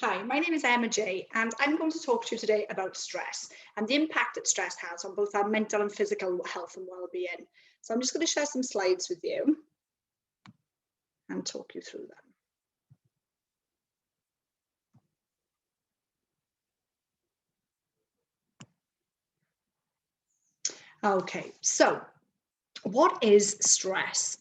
Hi, my name is Emma J, and I'm going to talk to you today about stress and the impact that stress has on both our mental and physical health and well-being. So I'm just going to share some slides with you and talk you through them. Okay, so what is stress?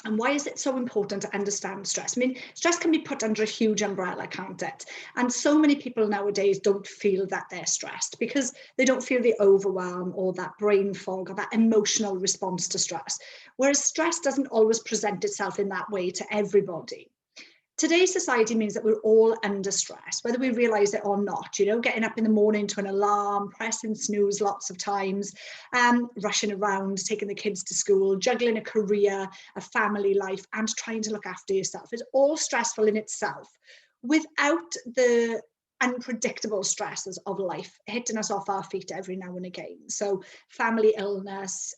And why is it so important to understand stress? I mean, stress can be put under a huge umbrella, can't it? And so many people nowadays don't feel that they're stressed because they don't feel the overwhelm or that brain fog or that emotional response to stress. Whereas stress doesn't always present itself in that way to everybody. Today's society means that we're all under stress, whether we realize it or not, getting up in the morning to an alarm, pressing snooze lots of times, rushing around, taking the kids to school, juggling a career, a family life, and trying to look after yourself. It's all stressful in itself without the unpredictable stresses of life hitting us off our feet every now and again. So family illness,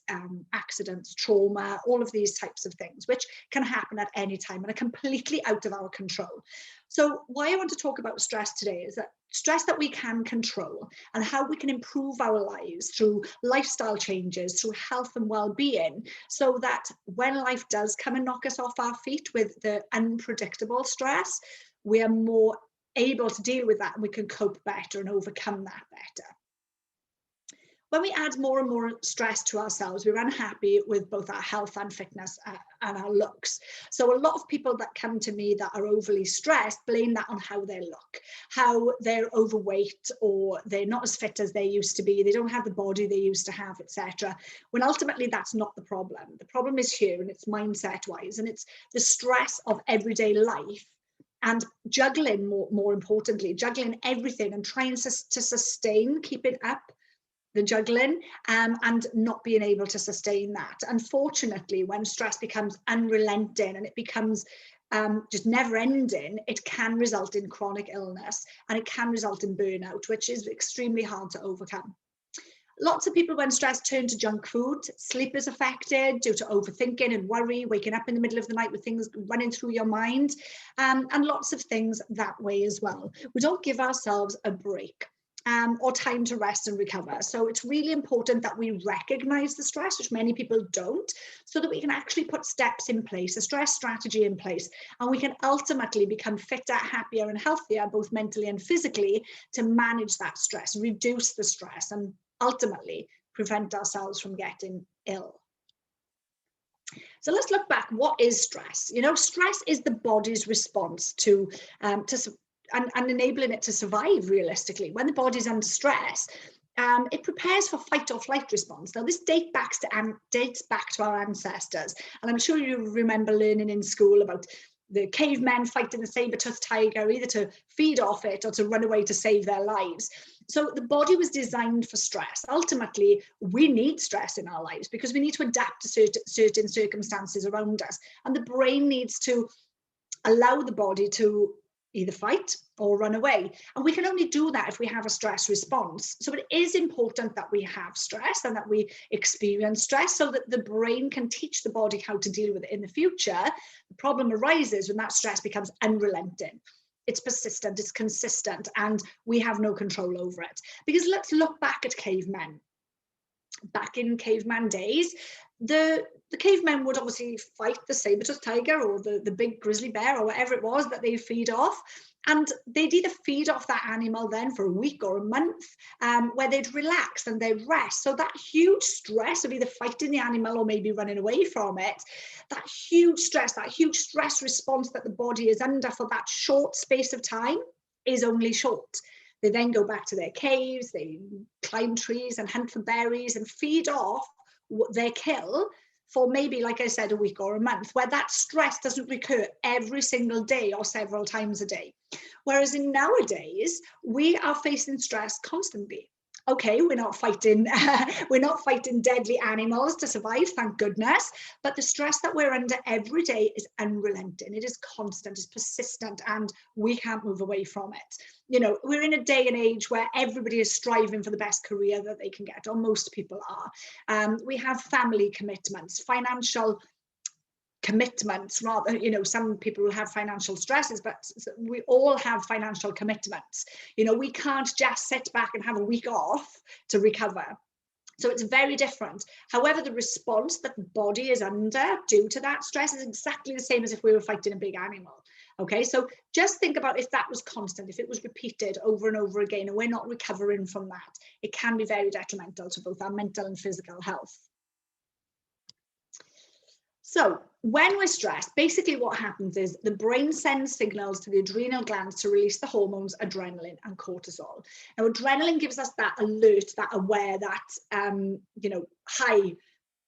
accidents, trauma, all of these types of things, which can happen at any time and are completely out of our control. So why I want to talk about stress today is that stress that we can control and how we can improve our lives through lifestyle changes, through health and well-being, so that when life does come and knock us off our feet with the unpredictable stress, we are more able to deal with that and we can cope better and overcome that better. When we add more and more stress to ourselves, we're unhappy with both our health and fitness and our looks. So a lot of people that come to me that are overly stressed blame that on how they look, how they're overweight or they're not as fit as they used to be, they don't have the body they used to have, etc. When ultimately that's not the problem. The problem is here and it's mindset wise, and it's the stress of everyday life and juggling, more importantly, juggling everything and trying to sustain, keeping up the juggling and not being able to sustain that. Unfortunately, when stress becomes unrelenting and it becomes just never ending, it can result in chronic illness and it can result in burnout, which is extremely hard to overcome. Lots of people, when stressed, turn to junk food. Sleep is affected due to overthinking and worry, waking up in the middle of the night with things running through your mind, and lots of things that way as well. We don't give ourselves a break or time to rest and recover. So it's really important that we recognize the stress, which many people don't, so that we can actually put steps in place, a stress strategy in place, and we can ultimately become fitter, happier, and healthier, both mentally and physically, to manage that stress, reduce the stress, and ultimately prevent ourselves from getting ill. So let's look back. What is stress? Stress is the body's response to enabling it to survive realistically. When the body's under stress, it prepares for fight or flight response. Now, this dates back to our ancestors, and I'm sure you remember learning in school about the cavemen fighting the saber-toothed tiger, either to feed off it or to run away to save their lives. So the body was designed for stress. Ultimately, we need stress in our lives because we need to adapt to certain circumstances around us. And the brain needs to allow the body to either fight or run away. And we can only do that if we have a stress response. So it is important that we have stress and that we experience stress so that the brain can teach the body how to deal with it in the future. The problem arises when that stress becomes unrelenting. It's persistent, it's consistent, and we have no control over it. Because let's look back at cavemen. Back in caveman days, the cavemen would obviously fight the saber-toothed tiger or the big grizzly bear or whatever it was that they feed off. And they'd either feed off that animal then for a week or a month, where they'd relax and they'd rest. So that huge stress of either fighting the animal or maybe running away from it, that huge stress response that the body is under for that short space of time is only short. They then go back to their caves, they climb trees and hunt for berries and feed off their kill for maybe, like I said, a week or a month, where that stress doesn't recur every single day or several times a day. Whereas in nowadays, we are facing stress constantly. Okay, we're not fighting deadly animals to survive, thank goodness, but the stress that we're under every day is unrelenting. It is constant, it's persistent, and we can't move away from it. We're in a day and age where everybody is striving for the best career that they can get, or most people are. We have family commitments, financial commitments rather, you know, some people will have financial stresses, but we all have financial commitments. You know, we can't just sit back and have a week off to recover. So it's very different. However, the response that the body is under due to that stress is exactly the same as if we were fighting a big animal. Okay, so just think about if that was constant, if it was repeated over and over again, and we're not recovering from that, it can be very detrimental to both our mental and physical health. So when we're stressed, basically what happens is the brain sends signals to the adrenal glands to release the hormones adrenaline and cortisol. Now, adrenaline gives us that alert, that aware, that you know, high,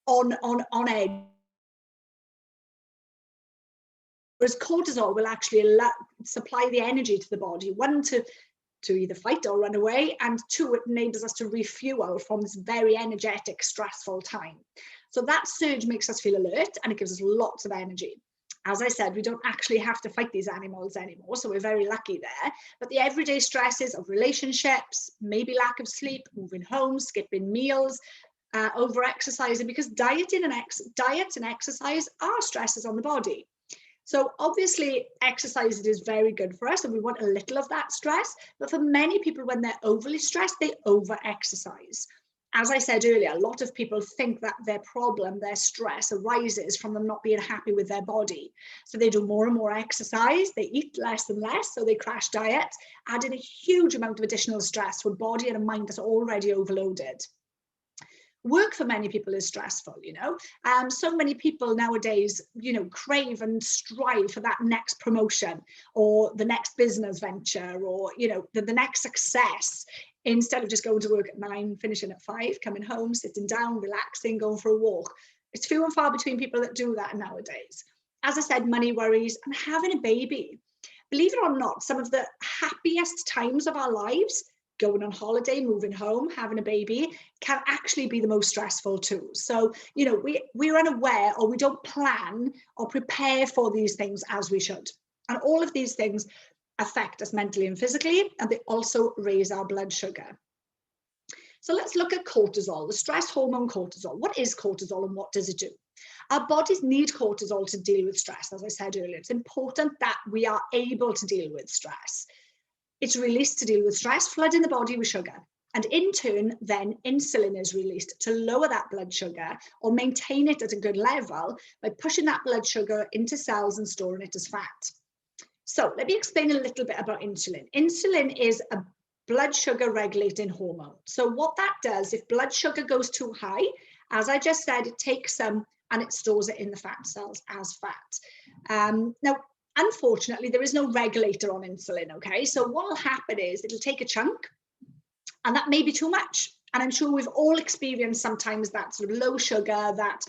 on edge. Whereas cortisol will actually supply the energy to the body, one, to either fight or run away, and two, it enables us to refuel from this very energetic, stressful time. So that surge makes us feel alert and it gives us lots of energy. As I said, we don't actually have to fight these animals anymore, so we're very lucky there. But the everyday stresses of relationships, maybe lack of sleep, moving home, skipping meals, over-exercising, because diet and exercise are stresses on the body. So obviously exercise is very good for us and we want a little of that stress, but for many people when they're overly stressed, they over-exercise. As I said earlier, a lot of people think that their problem, their stress arises from them not being happy with their body. So they do more and more exercise, they eat less and less, so they crash diet, adding a huge amount of additional stress to a body and a mind that's already overloaded. Work for many people is stressful, you know. So many people nowadays, you know, crave and strive for that next promotion or the next business venture or, you know, the next success, instead of just going to work at 9, finishing at 5, coming home, sitting down, relaxing, going for a walk. It's few and far between people that do that nowadays. As I said, money worries and having a baby. Believe it or not, some of the happiest times of our lives, going on holiday, moving home, having a baby, can actually be the most stressful too. So, you know, we're unaware or we don't plan or prepare for these things as we should. And all of these things affect us mentally and physically, and they also raise our blood sugar. So let's look at cortisol, the stress hormone cortisol. What is cortisol and what does it do? Our bodies need cortisol to deal with stress. As I said earlier, it's important that we are able to deal with stress. It's released to deal with stress, flooding the body with sugar. And in turn, then insulin is released to lower that blood sugar or maintain it at a good level by pushing that blood sugar into cells and storing it as fat. So let me explain a little bit about insulin. Insulin is a blood sugar regulating hormone. So what that does, if blood sugar goes too high, as I just said, it takes some and it stores it in the fat cells as fat. Now, unfortunately, there is no regulator on insulin, okay? So what will happen is it'll take a chunk and that may be too much. And I'm sure we've all experienced sometimes that sort of low sugar, that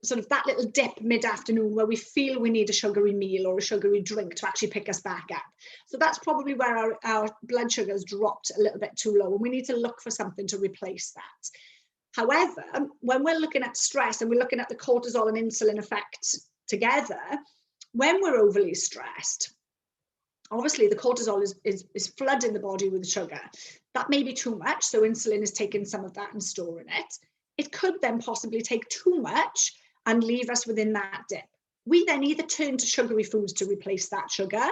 sort of that little dip mid-afternoon where we feel we need a sugary meal or a sugary drink to actually pick us back up. So that's probably where our blood sugar has dropped a little bit too low and we need to look for something to replace that. However, when we're looking at stress and we're looking at the cortisol and insulin effect together, when we're overly stressed, obviously the cortisol is flooding the body with sugar. That may be too much, so insulin is taking some of that and storing it. It could then possibly take too much and leave us within that dip. We then either turn to sugary foods to replace that sugar,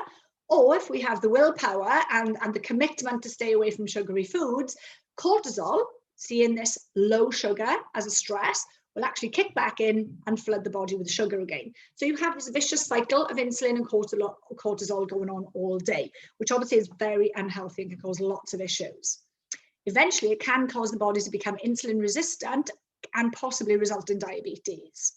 or if we have the willpower and the commitment to stay away from sugary foods, cortisol, seeing this low sugar as a stress, will actually kick back in and flood the body with sugar again. So you have this vicious cycle of insulin and cortisol going on all day, which obviously is very unhealthy and can cause lots of issues. Eventually, it can cause the body to become insulin resistant and possibly result in diabetes.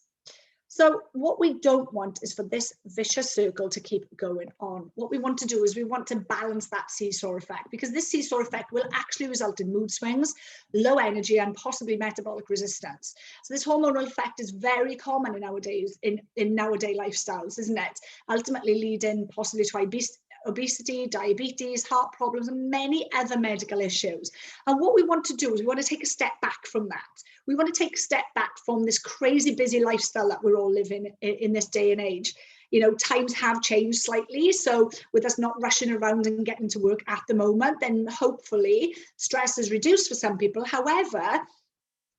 So what we don't want is for this vicious circle to keep going on. What we want to do is we want to balance that seesaw effect, because this seesaw effect will actually result in mood swings, low energy, and possibly metabolic resistance. So this hormonal effect is very common in nowadays, in nowadays lifestyles, isn't it? Ultimately leading possibly to obesity, diabetes, heart problems, and many other medical issues. And what we want to do is we want to take a step back from that. We want to take a step back from this crazy busy lifestyle that we're all living in this day and age. You know, times have changed slightly. So with us not rushing around and getting to work at the moment, then hopefully stress is reduced for some people. However,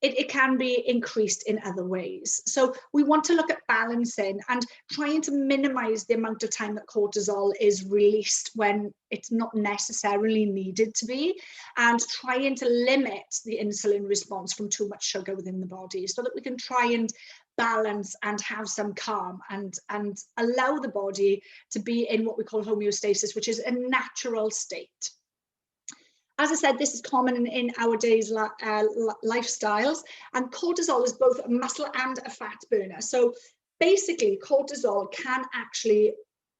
it can be increased in other ways. So we want to look at balancing and trying to minimize the amount of time that cortisol is released when it's not necessarily needed to be, and trying to limit the insulin response from too much sugar within the body, so that we can try and balance and have some calm and allow the body to be in what we call homeostasis, which is a natural state. As I said, this is common in our days lifestyles, and cortisol is both a muscle and a fat burner. So basically, cortisol can actually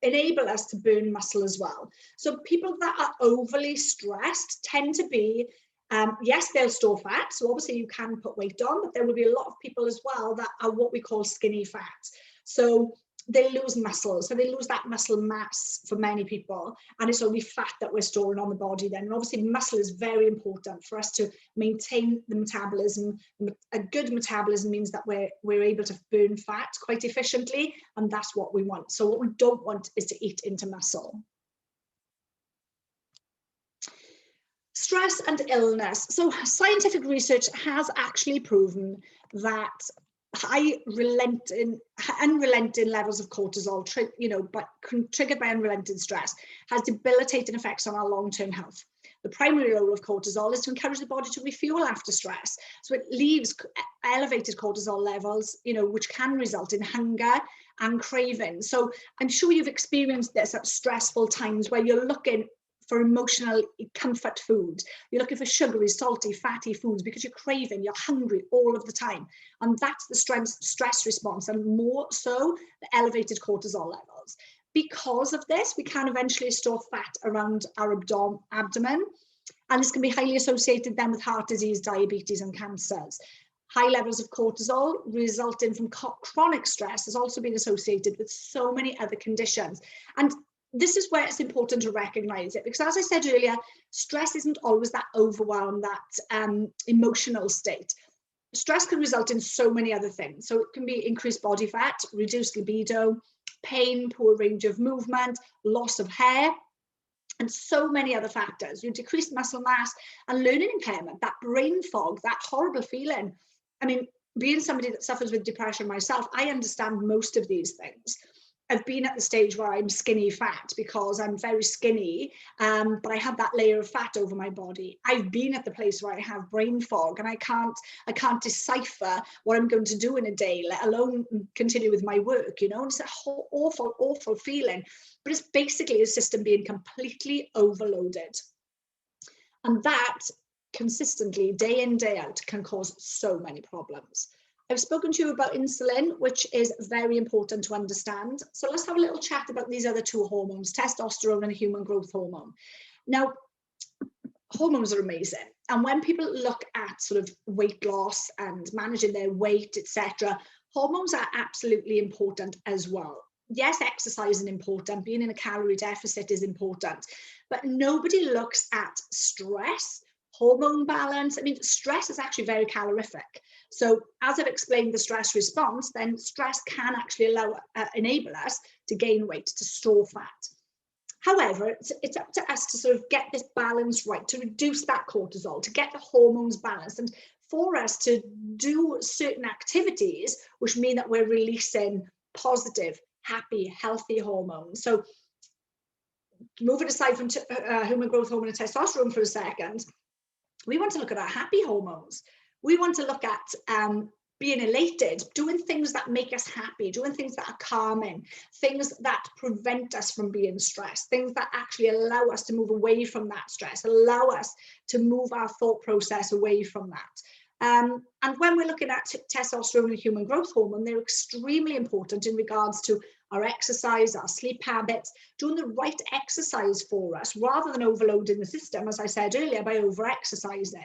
enable us to burn muscle as well. So people that are overly stressed tend to be, yes, they'll store fat. So obviously you can put weight on, but there will be a lot of people as well that are what we call skinny fat. So they lose muscle, so they lose that muscle mass for many people, and it's only fat that we're storing on the body then. And obviously muscle is very important for us to maintain the metabolism. A good metabolism means that we're able to burn fat quite efficiently, and that's what we want. So what we don't want is to eat into muscle. Stress and illness. So scientific research has actually proven that high unrelenting levels of cortisol, but triggered by unrelenting stress, has debilitating effects on our long-term health. The primary role of cortisol is to encourage the body to refuel after stress. So it leaves elevated cortisol levels, which can result in hunger and craving. So I'm sure you've experienced this at stressful times where you're looking for emotional comfort food. You're looking for sugary, salty, fatty foods because you're craving, you're hungry all of the time. And that's the stress response, and more so the elevated cortisol levels. Because of this, we can eventually store fat around our abdomen, and this can be highly associated then with heart disease, diabetes, and cancers. High levels of cortisol resulting from chronic stress has also been associated with so many other conditions. And this is where it's important to recognize it, because as I said earlier, stress isn't always that overwhelm, that emotional state. Stress can result in so many other things. So it can be increased body fat, reduced libido, pain, poor range of movement, loss of hair, and so many other factors. You decreased muscle mass and learning impairment, that brain fog, that horrible feeling. I mean, being somebody that suffers with depression myself, I understand most of these things. I've been at the stage where I'm skinny fat because I'm very skinny, but I have that layer of fat over my body. I've been at the place where I have brain fog and I can't decipher what I'm going to do in a day, let alone continue with my work, And it's a whole awful, awful feeling, but it's basically a system being completely overloaded. And that consistently, day in, day out, can cause so many problems. I've spoken to you about insulin, which is very important to understand. So let's have a little chat about these other two hormones, testosterone and human growth hormone. Now, hormones are amazing. And when people look at sort of weight loss and managing their weight, etc., hormones are absolutely important as well. Yes, exercise is important, being in a calorie deficit is important, but nobody looks at stress, hormone balance. I mean, stress is actually very calorific. So as I've explained the stress response, then stress can actually enable us to gain weight, to store fat. However, it's up to us to sort of get this balance right, to reduce that cortisol, to get the hormones balanced, and for us to do certain activities which mean that we're releasing positive, happy, healthy hormones. So moving aside from human growth hormone and testosterone for a second, we want to look at our happy hormones. We want to look at being elated, doing things that make us happy, doing things that are calming, things that prevent us from being stressed, things that actually allow us to move away from that stress, allow us to move our thought process away from that. And when we're looking at testosterone and human growth hormone, they're extremely important in regards to our exercise, our sleep habits, doing the right exercise for us, rather than overloading the system, as I said earlier, by over-exercising.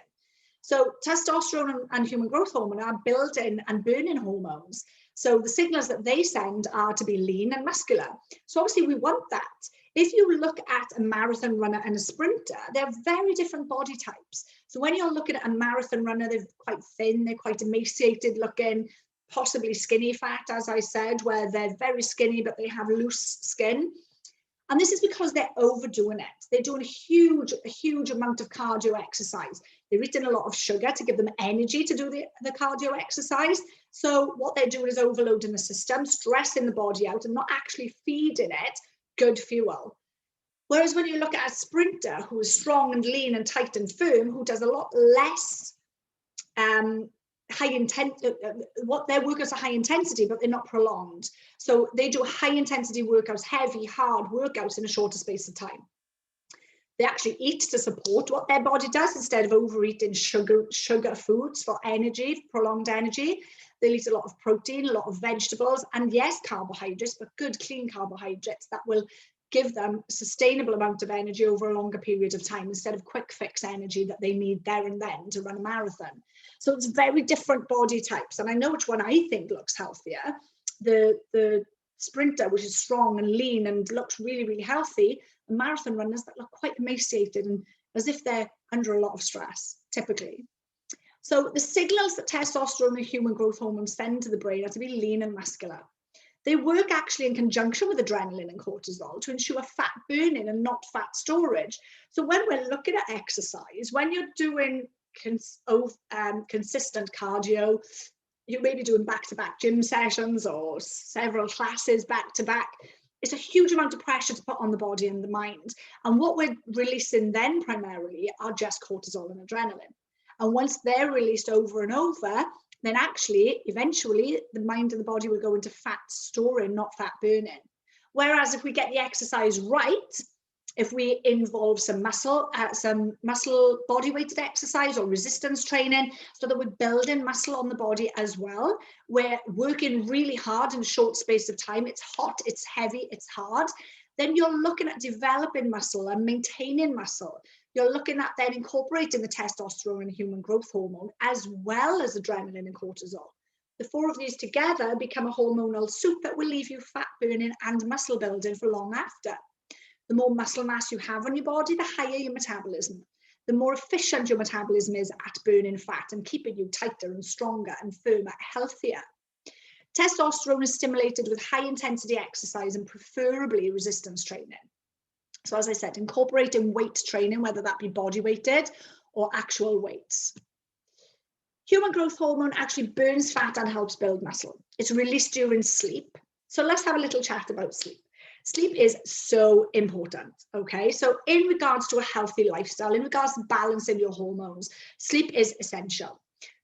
So testosterone and human growth hormone are built-in and burning hormones. So the signals that they send are to be lean and muscular. So obviously we want that. If you look at a marathon runner and a sprinter, they're very different body types. So when you're looking at a marathon runner, they're quite thin, they're quite emaciated looking, possibly skinny fat, as I said, where they're very skinny, but they have loose skin. And this is because they're overdoing it. They're doing a huge amount of cardio exercise. They're eating a lot of sugar to give them energy to do the cardio exercise. So what they're doing is overloading the system, stressing the body out, and not actually feeding it good fuel. Whereas when you look at a sprinter who is strong and lean and tight and firm, who does a lot less what their workouts are high intensity, but they're not prolonged. So they do high intensity workouts, heavy, hard workouts in a shorter space of time. They actually eat to support what their body does instead of overeating sugar foods for energy, prolonged energy. They'll eat a lot of protein, a lot of vegetables, and yes, carbohydrates, but good, clean carbohydrates that will give them a sustainable amount of energy over a longer period of time instead of quick fix energy that they need there and then to run a marathon. So it's very different body types. And I know which one I think looks healthier. The sprinter, which is strong and lean and looks really, really healthy, and marathon runners that look quite emaciated and as if they're under a lot of stress, typically. So the signals that testosterone and human growth hormone send to the brain are to be lean and muscular. They work actually in conjunction with adrenaline and cortisol to ensure fat burning and not fat storage. So when we're looking at exercise, when you're doing consistent cardio, you may be doing back-to-back gym sessions or several classes back-to-back. It's a huge amount of pressure to put on the body and the mind. And what we're releasing then primarily are just cortisol and adrenaline. And once they're released over and over, then actually, eventually, the mind and the body will go into fat storing, not fat burning. Whereas if we get the exercise right, if we involve some muscle body weighted exercise or resistance training, so that we're building muscle on the body as well, we're working really hard in a short space of time, it's hot, it's heavy, it's hard, then you're looking at developing muscle and maintaining muscle. You're looking at then incorporating the testosterone and human growth hormone, as well as adrenaline and cortisol. The four of these together become a hormonal soup that will leave you fat burning and muscle building for long after. The more muscle mass you have on your body, the higher your metabolism. The more efficient your metabolism is at burning fat and keeping you tighter and stronger and firmer, healthier. Testosterone is stimulated with high intensity exercise and preferably resistance training. So as I said, incorporating weight training, whether that be body weighted or actual weights. Human growth hormone actually burns fat and helps build muscle. It's released during sleep. So let's have a little chat about sleep. Sleep is so important, okay? So in regards to a healthy lifestyle, in regards to balancing your hormones, sleep is essential.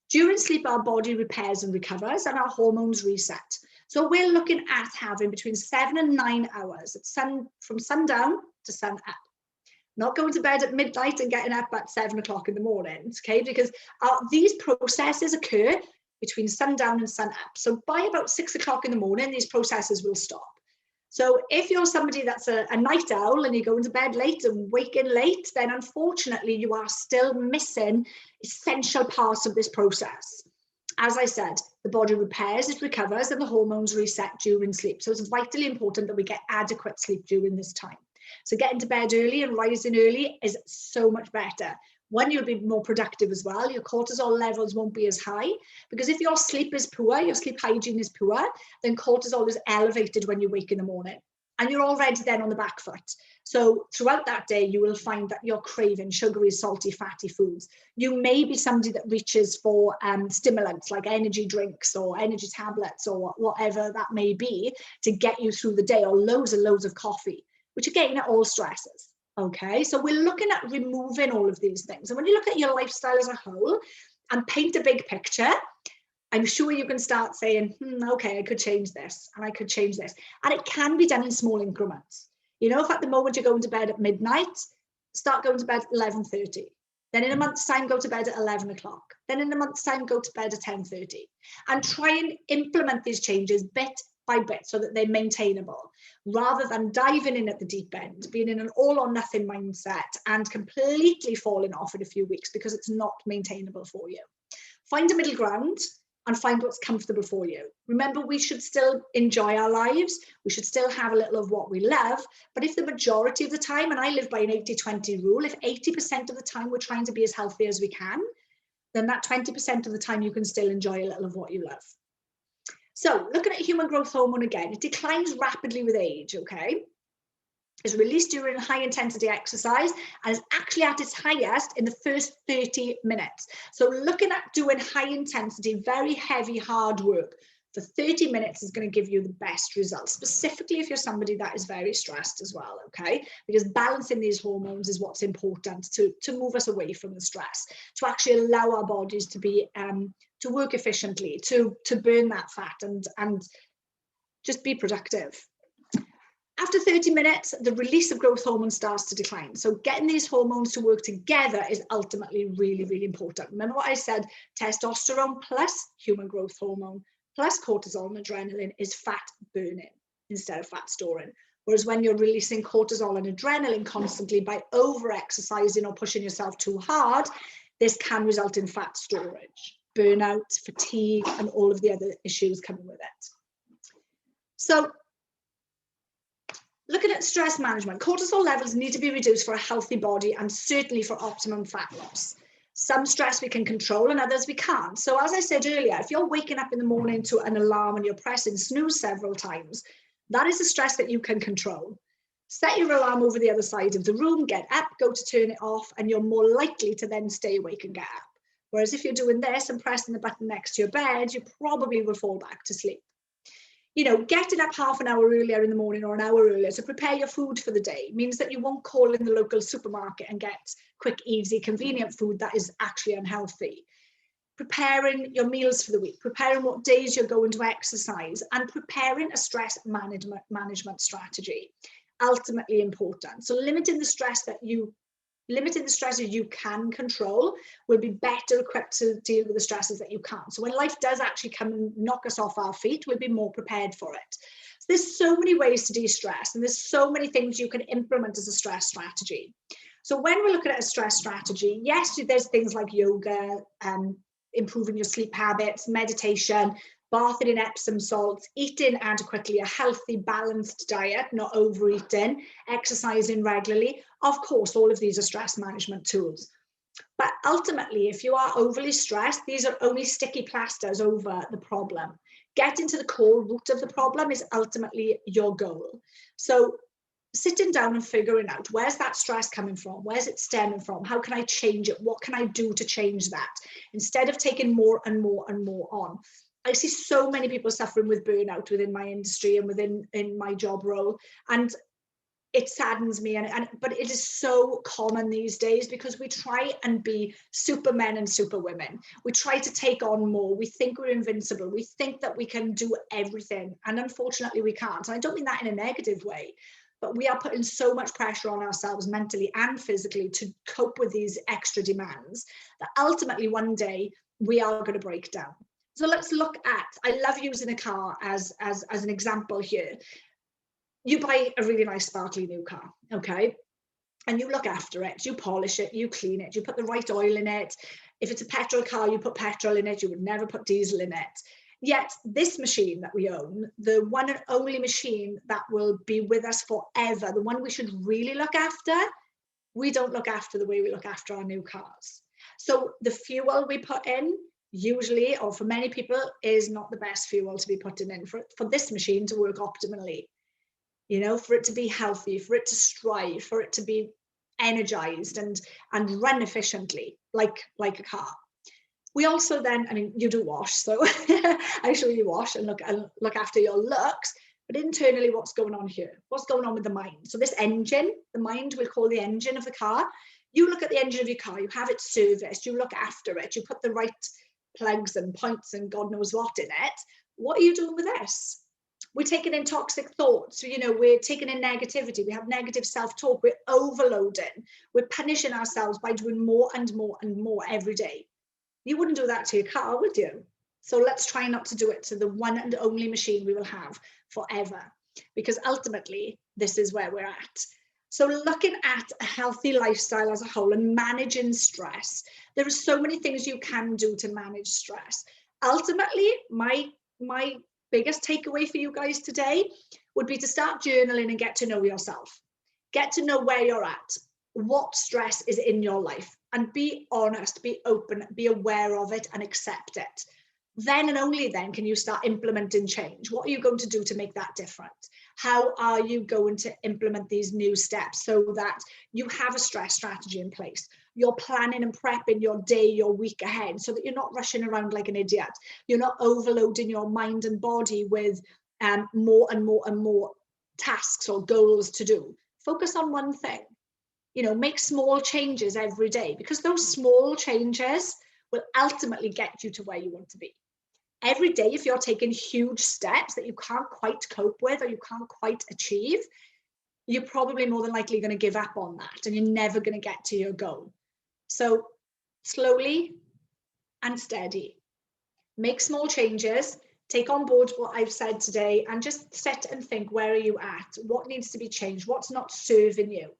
During sleep, our body repairs and recovers and our hormones reset. So we're looking at having between 7 and 9 hours from sundown to sun up. Not going to bed at midnight and getting up at 7 o'clock in the morning, okay? Because these processes occur between sundown and sun up. So by about 6 o'clock in the morning, these processes will stop. So if you're somebody that's a night owl and you're going to bed late and waking late, then unfortunately you are still missing essential parts of this process. As I said, the body repairs, it recovers, and the hormones reset during sleep. So it's vitally important that we get adequate sleep during this time. So getting to bed early and rising early is so much better. One, you'll be more productive as well. Your cortisol levels won't be as high, because if your sleep is poor, your sleep hygiene is poor, then cortisol is elevated when you wake in the morning. And you're already then on the back foot. So throughout that day, you will find that you're craving sugary, salty, fatty foods. You may be somebody that reaches for stimulants like energy drinks or energy tablets or whatever that may be to get you through the day, or loads and loads of coffee, which again are all stresses. Okay, so we're looking at removing all of these things. And when you look at your lifestyle as a whole and paint a big picture, I'm sure you can start saying, okay, I could change this and I could change this. And it can be done in small increments. You know, if at the moment you're going to bed at midnight, start going to bed at 11:30. Then in a month's time, go to bed at 11 o'clock. Then in a month's time, go to bed at 10:30. And try and implement these changes bit by bit so that they're maintainable, rather than diving in at the deep end, being in an all or nothing mindset and completely falling off in a few weeks because it's not maintainable for you. Find a middle ground and find what's comfortable for you. Remember, we should still enjoy our lives. We should still have a little of what we love. But if the majority of the time, and I live by an 80-20 rule, if 80% of the time we're trying to be as healthy as we can, then that 20% of the time you can still enjoy a little of what you love. So looking at human growth hormone again, it declines rapidly with age, okay? is released during high intensity exercise and is actually at its highest in the first 30 minutes. So looking at doing high intensity, very heavy, hard work for 30 minutes is going to give you the best results, specifically if you're somebody that is very stressed as well, okay? Because balancing these hormones is what's important to move us away from the stress, to actually allow our bodies to be, to work efficiently, to burn that fat and just be productive. After 30 minutes, the release of growth hormone starts to decline. So getting these hormones to work together is ultimately really, really important. Remember what I said, testosterone plus human growth hormone plus cortisol and adrenaline is fat burning instead of fat storing. Whereas when you're releasing cortisol and adrenaline constantly by over-exercising or pushing yourself too hard, this can result in fat storage, burnout, fatigue, and all of the other issues coming with it. So looking at stress management, cortisol levels need to be reduced for a healthy body and certainly for optimum fat loss. Some stress we can control and others we can't. So as I said earlier, if you're waking up in the morning to an alarm and you're pressing snooze several times, that is a stress that you can control. Set your alarm over the other side of the room, get up, go to turn it off, and you're more likely to then stay awake and get up. Whereas if you're doing this and pressing the button next to your bed, you probably will fall back to sleep. You know, getting up half an hour earlier in the morning or an hour earlier to prepare your food for the day means that you won't call in the local supermarket and get quick, easy, convenient food that is actually unhealthy. Preparing your meals for the week, preparing what days you're going to exercise, and preparing a stress management strategy, ultimately important. So limiting the stress that you can control will be better equipped to deal with the stresses that you can't. So when life does actually come and knock us off our feet, we'll be more prepared for it. So there's so many ways to de-stress, and there's so many things you can implement as a stress strategy. So when we're looking at a stress strategy, yes, there's things like yoga, improving your sleep habits, meditation, bathing in Epsom salts, eating adequately, a healthy, balanced diet, not overeating, exercising regularly. Of course, all of these are stress management tools. But ultimately, if you are overly stressed, these are only sticky plasters over the problem. Getting to the core root of the problem is ultimately your goal. So sitting down and figuring out, where's that stress coming from? Where's it stemming from? How can I change it? What can I do to change that? Instead of taking more and more and more on. I see so many people suffering with burnout within my industry and in my job role, and it saddens me. But it is so common these days because we try and be supermen and superwomen. We try to take on more. We think we're invincible. We think that we can do everything, and unfortunately, we can't. And I don't mean that in a negative way, but we are putting so much pressure on ourselves mentally and physically to cope with these extra demands that ultimately one day we are going to break down. So let's look at, I love using a car as an example here. You buy a really nice sparkly new car, okay? And you look after it, you polish it, you clean it, you put the right oil in it. If it's a petrol car, you put petrol in it, you would never put diesel in it. Yet this machine that we own, the one and only machine that will be with us forever, the one we should really look after, we don't look after the way we look after our new cars. So the fuel we put in, usually, or for many people, is not the best fuel to be putting in for this machine to work optimally. You know, for it to be healthy, for it to strive, for it to be energized and run efficiently, like a car. We also then, I mean, you do wash, so I show you wash and look after your looks, but internally, what's going on here? What's going on with the mind? So this engine, the mind we'll call the engine of the car. You look at the engine of your car, you have it serviced, you look after it, you put the right plugs and points and God knows what in it. What are you doing with this? We're taking in toxic thoughts, you know, we're taking in negativity, we have negative self-talk, we're overloading, we're punishing ourselves by doing more and more and more every day. You wouldn't do that to your car, would you? So let's try not to do it to the one and only machine we will have forever, because ultimately this is where we're at. So looking at a healthy lifestyle as a whole and managing stress, there are so many things you can do to manage stress. Ultimately, my biggest takeaway for you guys today would be to start journaling and get to know yourself. Get to know where you're at, what stress is in your life, and be honest, be open, be aware of it and accept it. Then and only then can you start implementing change. What are you going to do to make that different? How are you going to implement these new steps so that you have a stress strategy in place? You're planning and prepping your day, your week ahead, so that you're not rushing around like an idiot. You're not overloading your mind and body with more and more and more tasks or goals to do. Focus on one thing. You know, make small changes every day, because those small changes will ultimately get you to where you want to be. Every day, if you're taking huge steps that you can't quite cope with or you can't quite achieve, you're probably more than likely going to give up on that, and you're never going to get to your goal. So slowly and steady, make small changes, take on board what I've said today, and just sit and think, where are you at? What needs to be changed? What's not serving you?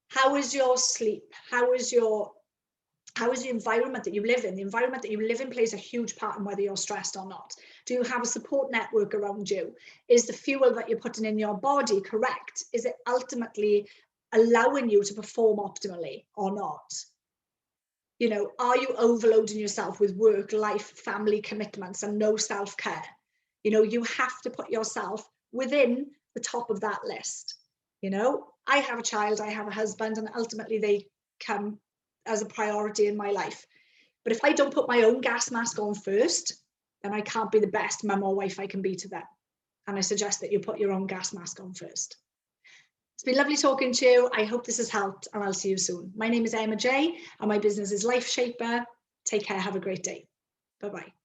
How is your sleep? How is the environment that you live in? The environment that you live in plays a huge part in whether you're stressed or not. Do you have a support network around you? Is the fuel that you're putting in your body correct? Is it ultimately allowing you to perform optimally or not? You know, are you overloading yourself with work, life, family commitments, and no self-care? You know, you have to put yourself within the top of that list. You know, I have a child, I have a husband, and ultimately they come as a priority in my life. But if I don't put my own gas mask on first, then I can't be the best mum or wife I can be to them. And I suggest that you put your own gas mask on first. It's been lovely talking to you. I hope this has helped, and I'll see you soon. My name is Emma J, and my business is Life Shaper. Take care. Have a great day. Bye-bye.